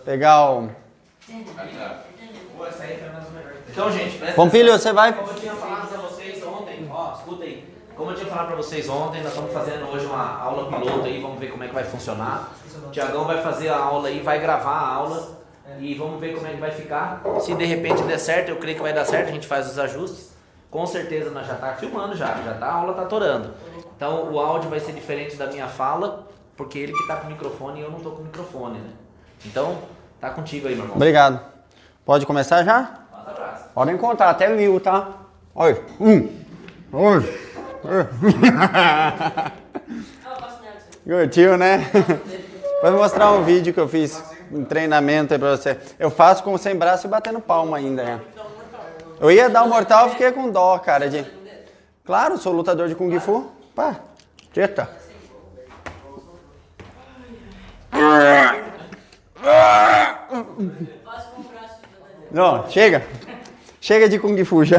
Pegar o... Então, gente, presta Pompilho, atenção. você vai... Como eu tinha falado pra vocês ontem, ó, escuta aí. Como eu tinha falado pra vocês ontem, nós estamos fazendo hoje uma aula piloto aí, vamos ver como é que vai funcionar. O Tiagão vai fazer a aula aí, vai gravar a aula e vamos ver como é que vai ficar. Se de repente der certo, eu creio que vai dar certo, a gente faz os ajustes. Com certeza nós já tá filmando já tá, a aula tá atorando. Então o áudio vai ser diferente da minha fala, porque ele que tá com o microfone e eu não tô com o microfone, né? Então, tá contigo aí, meu irmão. Obrigado. Pode começar já? Manda abraço. Podem contar até 1000, tá? Olha. 2. Curtiu, né? Vou mostrar um vídeo que eu fiz, um treinamento aí pra você. Eu faço com sem braço e batendo palma ainda, né? Eu ia dar um mortal, fiquei com dó, cara. Claro, sou lutador de Kung Fu. Pá, treta. Não, chega. Chega de Kung Fu já.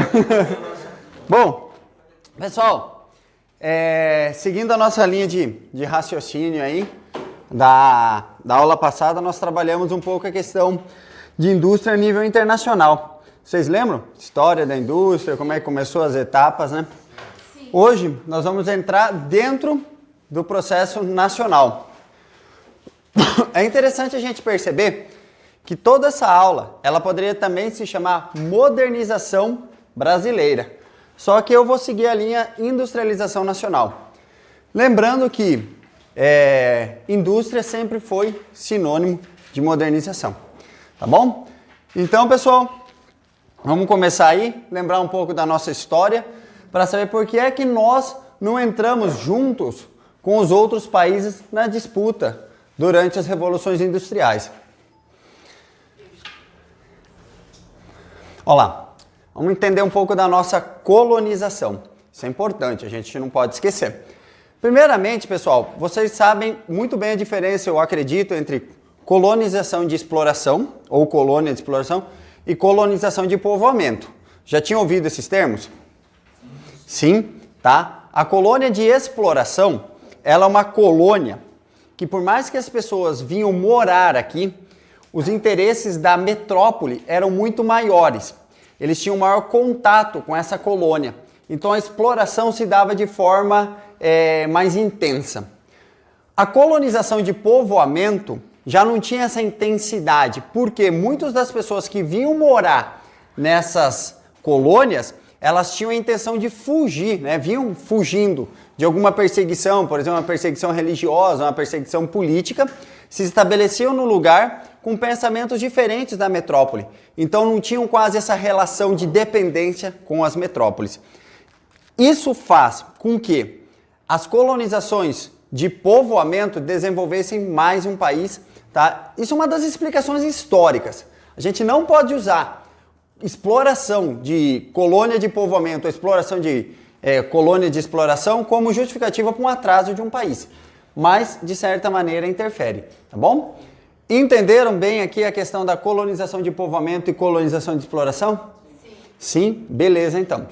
Bom, pessoal, seguindo a nossa linha de raciocínio aí, da aula passada, nós trabalhamos um pouco a questão de indústria a nível internacional. Vocês lembram? História da indústria, como é que começou as etapas, né? Sim. Hoje, nós vamos entrar dentro do processo nacional. É interessante a gente perceber que toda essa aula, ela poderia também se chamar modernização brasileira. Só que eu vou seguir a linha industrialização nacional. Lembrando que indústria sempre foi sinônimo de modernização. Tá bom? Então, pessoal, vamos começar aí, lembrar um pouco da nossa história, para saber por que é que nós não entramos juntos com os outros países na disputa durante as revoluções industriais. Olha lá, vamos entender um pouco da nossa colonização. Isso é importante, a gente não pode esquecer. Primeiramente, pessoal, vocês sabem muito bem a diferença, eu acredito, entre colonização de exploração, ou colônia de exploração, e colonização de povoamento. Já tinham ouvido esses termos? Sim, tá? A colônia de exploração, ela é uma colônia que, por mais que as pessoas vinham morar aqui, os interesses da metrópole eram muito maiores. Eles tinham maior contato com essa colônia. Então a exploração se dava de forma mais intensa. A colonização de povoamento já não tinha essa intensidade, porque muitas das pessoas que vinham morar nessas colônias, elas tinham a intenção de fugir, né? Vinham fugindo de alguma perseguição, por exemplo, uma perseguição religiosa, uma perseguição política, se estabeleciam no lugar com pensamentos diferentes da metrópole. Então não tinham quase essa relação de dependência com as metrópoles. Isso faz com que as colonizações de povoamento desenvolvessem mais um país, tá? Isso é uma das explicações históricas. A gente não pode usar exploração de colônia de povoamento, exploração de colônia de exploração como justificativa para um atraso de um país. Mas, de certa maneira, interfere, tá bom? Entenderam bem aqui a questão da colonização de povoamento e colonização de exploração? Sim. Sim? Beleza, então.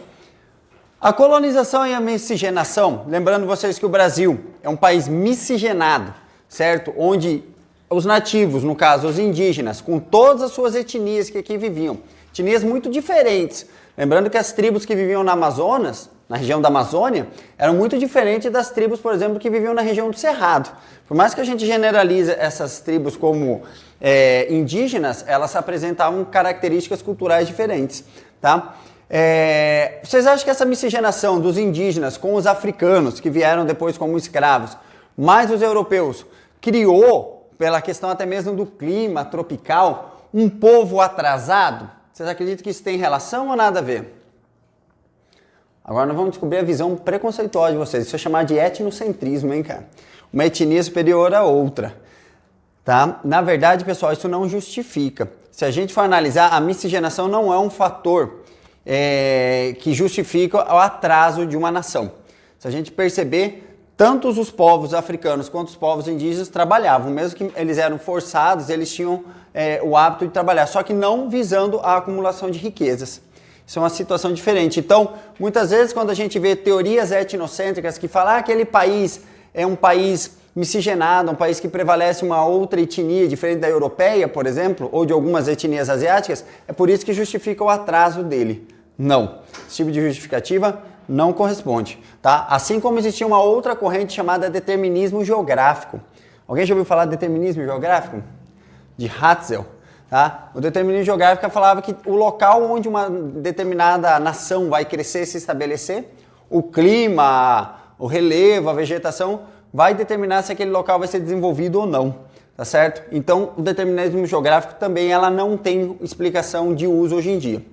A colonização e a miscigenação, lembrando vocês que o Brasil é um país miscigenado, certo? Onde os nativos, no caso os indígenas, com todas as suas etnias que aqui viviam, etnias muito diferentes. Lembrando que as tribos que viviam na Amazonas, na região da Amazônia, eram muito diferentes das tribos, por exemplo, que viviam na região do Cerrado. Por mais que a gente generalize essas tribos como indígenas, elas apresentavam características culturais diferentes, tá? Vocês acham que essa miscigenação dos indígenas com os africanos, que vieram depois como escravos, mais os europeus, criou, pela questão até mesmo do clima tropical, um povo atrasado? Vocês acreditam que isso tem relação ou nada a ver? Agora nós vamos descobrir a visão preconceituosa de vocês. Isso é chamar de etnocentrismo, hein, cara? Uma etnia superior a outra, tá? Na verdade, pessoal, isso não justifica. Se a gente for analisar, a miscigenação não é um fator que justifica o atraso de uma nação. Se a gente perceber, tanto os povos africanos quanto os povos indígenas trabalhavam, mesmo que eles eram forçados, eles tinham o hábito de trabalhar, só que não visando a acumulação de riquezas. Isso é uma situação diferente. Então, muitas vezes, quando a gente vê teorias etnocêntricas que falam que aquele país é um país miscigenada, um país que prevalece uma outra etnia diferente da europeia, por exemplo, ou de algumas etnias asiáticas, é por isso que justifica o atraso dele. Não. Esse tipo de justificativa não corresponde, tá? Assim como existia uma outra corrente chamada determinismo geográfico. Alguém já ouviu falar de determinismo geográfico? De Hatzel, tá? O determinismo geográfico falava que o local onde uma determinada nação vai crescer e se estabelecer, o clima, o relevo, a vegetação, vai determinar se aquele local vai ser desenvolvido ou não, tá certo? Então, o determinismo geográfico também ela não tem explicação de uso hoje em dia.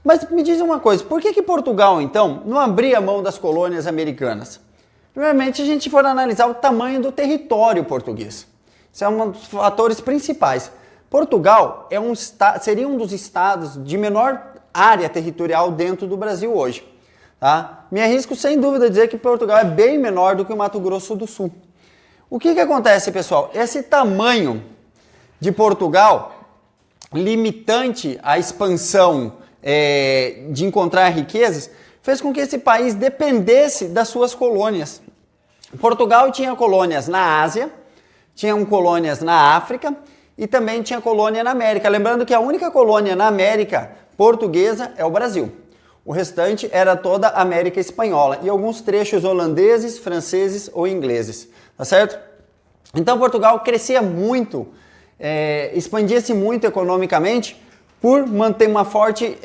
Mas me diz uma coisa, por que Portugal, então, não abria mão das colônias americanas? Primeiramente, a gente for analisar o tamanho do território português. Isso é um dos fatores principais. Portugal seria um dos estados de menor área territorial dentro do Brasil hoje. Tá? Me arrisco sem dúvida a dizer que Portugal é bem menor do que o Mato Grosso do Sul. O que acontece, pessoal? Esse tamanho de Portugal, limitante à expansão de encontrar riquezas, fez com que esse país dependesse das suas colônias. Portugal tinha colônias na Ásia, tinha colônias na África e também tinha colônia na América. Lembrando que a única colônia na América portuguesa é o Brasil. O restante era toda a América espanhola e alguns trechos holandeses, franceses ou ingleses, tá certo? Então Portugal crescia muito, expandia-se muito economicamente por manter uma forte,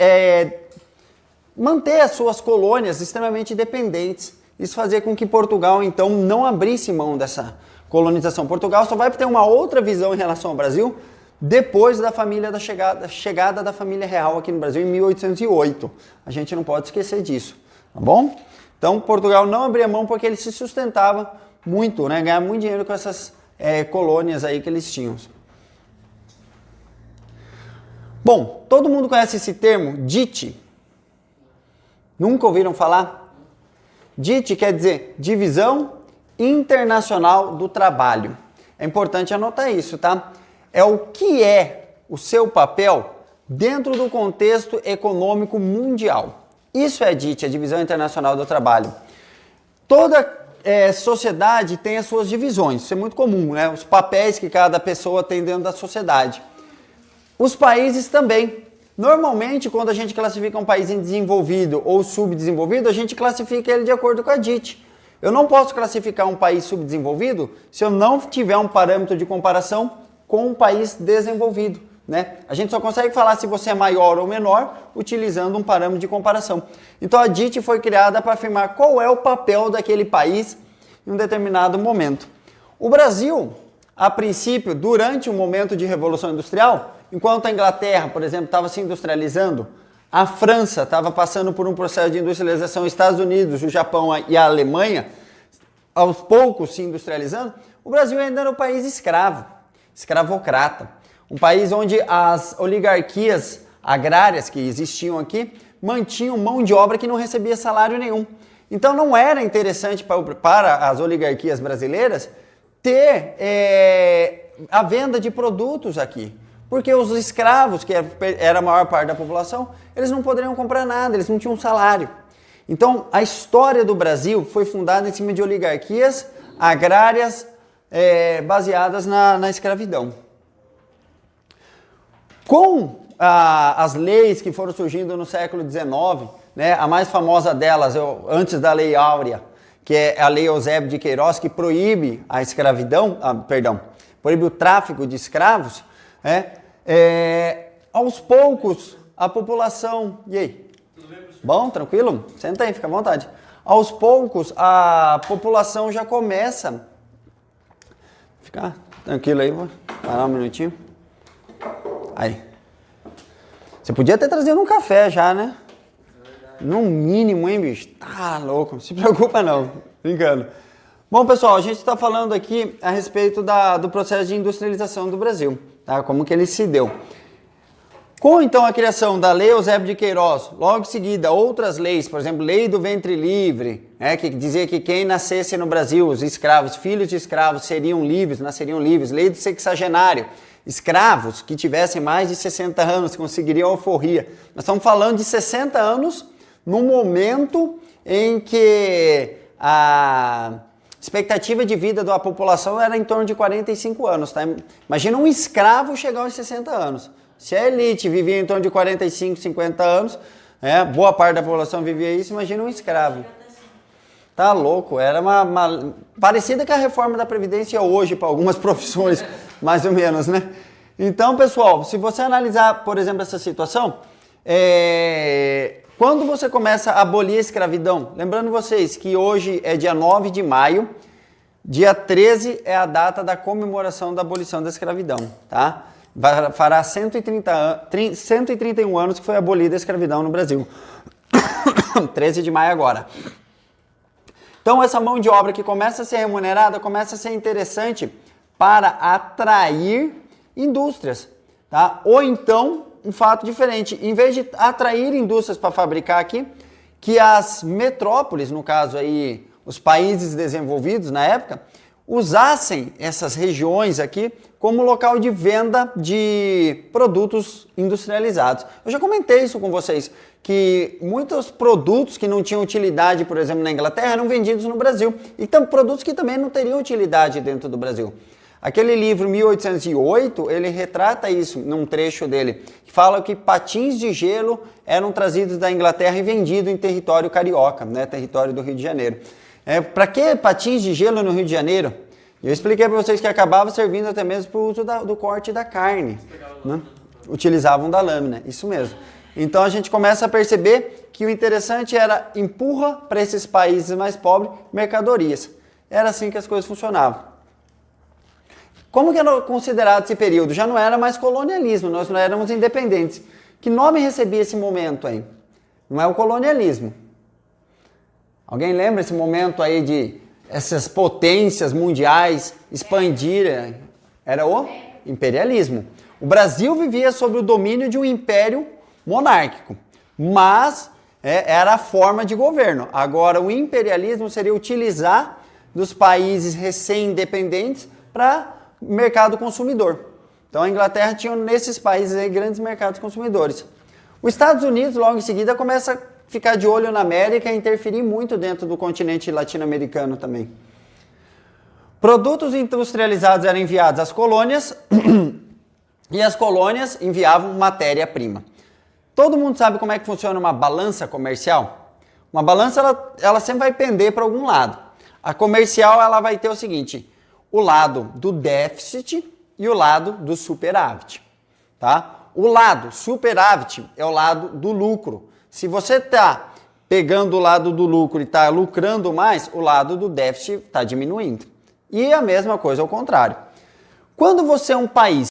manter as suas colônias extremamente dependentes. Isso fazia com que Portugal então não abrisse mão dessa colonização. Portugal só vai ter uma outra visão em relação ao Brasil depois da chegada da família real aqui no Brasil em 1808. A gente não pode esquecer disso, tá bom? Então Portugal não abria mão porque ele se sustentava muito, né? Ganhava muito dinheiro com essas colônias aí que eles tinham. Bom, todo mundo conhece esse termo, DIT? Nunca ouviram falar? DIT quer dizer Divisão Internacional do Trabalho. É importante anotar isso, tá? É o que é o seu papel dentro do contexto econômico mundial. Isso é DIT, a Divisão Internacional do Trabalho. Toda sociedade tem as suas divisões, isso é muito comum, né? Os papéis que cada pessoa tem dentro da sociedade. Os países também. Normalmente, quando a gente classifica um país em desenvolvido ou subdesenvolvido, a gente classifica ele de acordo com a DIT. Eu não posso classificar um país subdesenvolvido se eu não tiver um parâmetro de comparação com um país desenvolvido, né? A gente só consegue falar se você é maior ou menor utilizando um parâmetro de comparação. Então a DIT foi criada para afirmar qual é o papel daquele país em um determinado momento. O Brasil, a princípio, durante o momento de Revolução Industrial, enquanto a Inglaterra, por exemplo, estava se industrializando, a França estava passando por um processo de industrialização, os Estados Unidos, o Japão e a Alemanha, aos poucos se industrializando, o Brasil ainda era um país escravocrata. Um país onde as oligarquias agrárias que existiam aqui mantinham mão de obra que não recebia salário nenhum. Então não era interessante para as oligarquias brasileiras ter a venda de produtos aqui. Porque os escravos, que era a maior parte da população, eles não poderiam comprar nada, eles não tinham salário. Então, a história do Brasil foi fundada em cima de oligarquias agrárias baseadas na escravidão. Com as leis que foram surgindo no século XIX, né, a mais famosa delas, antes da Lei Áurea, que é a Lei Eusébio de Queiroz, que proíbe a escravidão, proíbe o tráfico de escravos, aos poucos a população... E aí? Tudo bem, professor? Bom, tranquilo? Senta aí, fica à vontade. Aos poucos a população já começa... Fica tranquilo aí, vou parar um minutinho. Aí. Você podia ter trazido um café já, né? No mínimo, hein, bicho? Tá louco, não se preocupa não. Brincando. Bom, pessoal, a gente está falando aqui a respeito do processo de industrialização do Brasil, tá? Como que ele se deu. Com, então, a criação da Lei Eusébio de Queiroz, logo em seguida, outras leis, por exemplo, Lei do Ventre Livre, que dizia que quem nascesse no Brasil, os escravos, filhos de escravos, seriam livres, nasceriam livres. Lei do Sexagenário, escravos que tivessem mais de 60 anos conseguiriam alforria. Nós estamos falando de 60 anos no momento em que expectativa de vida da população era em torno de 45 anos, tá? Imagina um escravo chegar aos 60 anos. Se a elite vivia em torno de 45, 50 anos, boa parte da população vivia isso, imagina um escravo. Tá louco, era uma parecida com a reforma da Previdência hoje para algumas profissões, mais ou menos, né? Então, pessoal, se você analisar, por exemplo, essa situação, quando você começa a abolir a escravidão, lembrando vocês que hoje é dia 9 de maio, dia 13 é a data da comemoração da abolição da escravidão, tá? Fará 131 anos que foi abolida a escravidão no Brasil. 13 de maio agora. Então, essa mão de obra que começa a ser remunerada, começa a ser interessante para atrair indústrias, tá? Ou então, um fato diferente, em vez de atrair indústrias para fabricar aqui, que as metrópoles, no caso aí, os países desenvolvidos na época, usassem essas regiões aqui como local de venda de produtos industrializados. Eu já comentei isso com vocês, que muitos produtos que não tinham utilidade, por exemplo, na Inglaterra, eram vendidos no Brasil. E produtos que também não teriam utilidade dentro do Brasil. Aquele livro 1808, ele retrata isso num trecho dele, que fala que patins de gelo eram trazidos da Inglaterra e vendidos em território carioca, né, território do Rio de Janeiro. Para que patins de gelo no Rio de Janeiro? Eu expliquei para vocês que acabava servindo até mesmo para o uso do corte da carne. Né? Utilizavam da lâmina, isso mesmo. Então a gente começa a perceber que o interessante era empurra para esses países mais pobres mercadorias. Era assim que as coisas funcionavam. Como que era considerado esse período? Já não era mais colonialismo, nós não éramos independentes. Que nome recebia esse momento aí? Não é o colonialismo. Alguém lembra esse momento aí de essas potências mundiais expandirem? Era o imperialismo. O Brasil vivia sob o domínio de um império monárquico, mas era a forma de governo. Agora, o imperialismo seria utilizar dos países recém-independentes para mercado consumidor. Então, a Inglaterra tinha nesses países aí grandes mercados consumidores. Os Estados Unidos, logo em seguida, começa a ficar de olho na América e interferir muito dentro do continente latino-americano também. Produtos industrializados eram enviados às colônias e as colônias enviavam matéria-prima. Todo mundo sabe como é que funciona uma balança comercial? Uma balança, ela sempre vai pender para algum lado. A comercial, ela vai ter o seguinte: o lado do déficit e o lado do superávit, tá? O lado superávit é o lado do lucro. Se você está pegando o lado do lucro e está lucrando mais, o lado do déficit está diminuindo. E a mesma coisa ao contrário. Quando você é um país